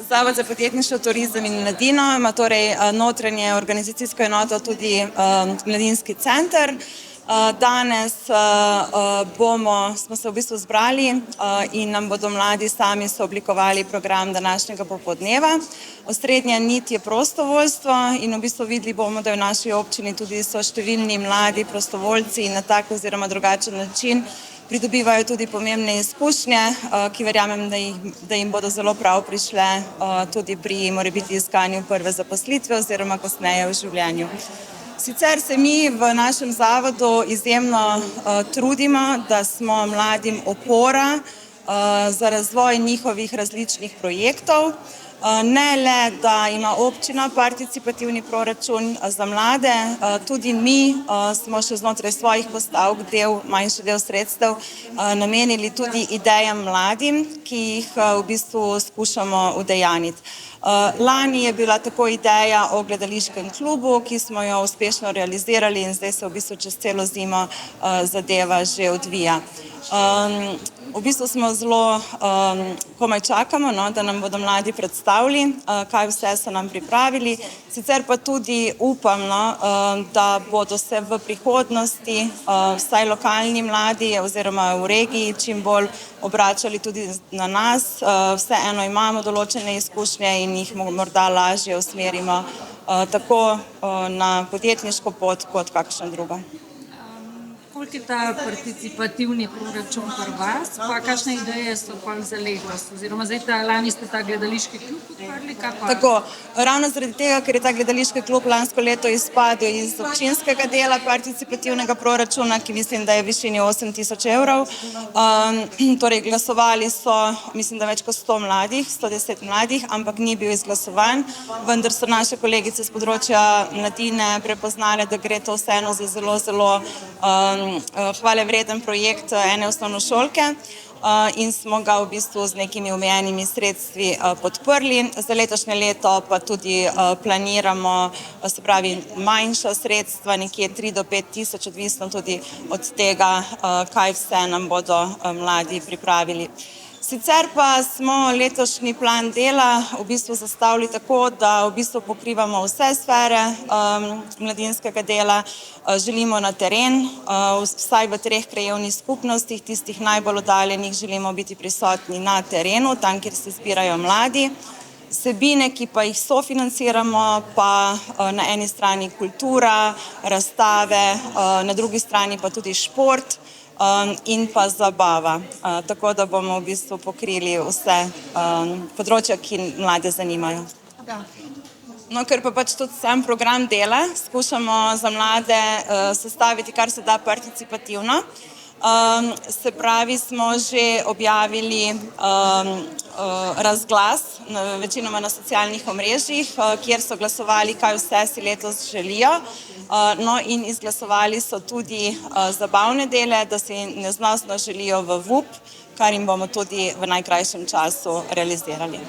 Zavod za podjetništvo, turizem in mladino ima torej notranje organizacijsko enoto tudi mladinski center. Danes smo se v bistvu zbrali in nam bodo mladi sami sooblikovali program današnjega popoldneva. Osrednja nit je prostovoljstvo in v bistvu videli bomo, da v naši občini tudi so številni mladi prostovoljci in na tak oziroma drugačen način pridobivajo tudi pomembne izkušnje, ki verjamem, da jim bodo zelo prav prišle tudi pri morebiti iskanju prve zaposlitve oziroma kasneje v življenju. Sicer se mi v našem zavodu izjemno trudimo, da smo mladim opora za razvoj njihovih različnih projektov. Ne le, da ima občina participativni proračun za mlade, tudi mi smo še znotraj svojih postavk manjši del sredstev namenili tudi idejam mladim, ki jih v bistvu skušamo udejanjiti. Lani je bila tako ideja o gledališkem klubu, ki smo jo uspešno realizirali in zdaj se v bistvu čez celo zimo zadeva že odvija. V bistvu smo zelo, komaj čakamo, da nam bodo mladi predstavili, kaj vse so nam pripravili. Sicer pa tudi upam, da bodo se v prihodnosti vsaj lokalni mladi oziroma v regiji čim bolj obračali tudi na nas. Vseeno imamo določene izkušnje in jih morda lažje usmerimo tako na podjetniško pot kot kakšno drugo. Koliko je ta participativni proračun pri vas, pa kakšne ideje so pa za letos? Oziroma, lani ste ta gledališki klub odprli, kaj pa? Tako, ravno zaradi tega, ker je ta gledališki klub lansko leto izpadel iz občinskega dela participativnega proračuna, ki mislim, da je v višini 8.000 evrov. Torej, glasovali so, mislim, da več kot 100 mladih, 110 mladih, ampak ni bil izglasovan, vendar so naše kolegice z področja mladine prepoznale, da gre to vseeno za zelo hvalevreden projekt ene osnovnošolke in smo ga v bistvu z nekimi omejenimi sredstvi podprli. Za letošnje leto pa tudi planiramo, se pravi, manjša sredstva, nekje 3 do 5 tisoč, odvisno tudi od tega, kaj vse nam bodo mladi pripravili. Sicer pa smo letošnji plan dela v bistvu zastavili tako, da v bistvu pokrivamo vse sfere mladinskega dela. Želimo na teren, vsaj v 3 krajevnih skupnostih, tistih najbolj oddaljenih, želimo biti prisotni na terenu, tam, kjer se zbirajo mladi. Vsebine, ki pa jih sofinanciramo, pa na eni strani kultura, razstave, na drugi strani pa tudi šport in pa zabava. Tako da bomo v bistvu pokrili vse področja, ki mlade zanimajo. No, ker pa pač tudi sam program dela skušamo za mlade sestaviti kar se da participativno. Se pravi, smo že objavili razglas, večinoma na socialnih omrežjih, kjer so glasovali, kaj vse si letos želijo. No in izglasovali so tudi zabavne dele, da si neznosno želijo v VUP, kar jim bomo tudi v najkrajšem času realizirali.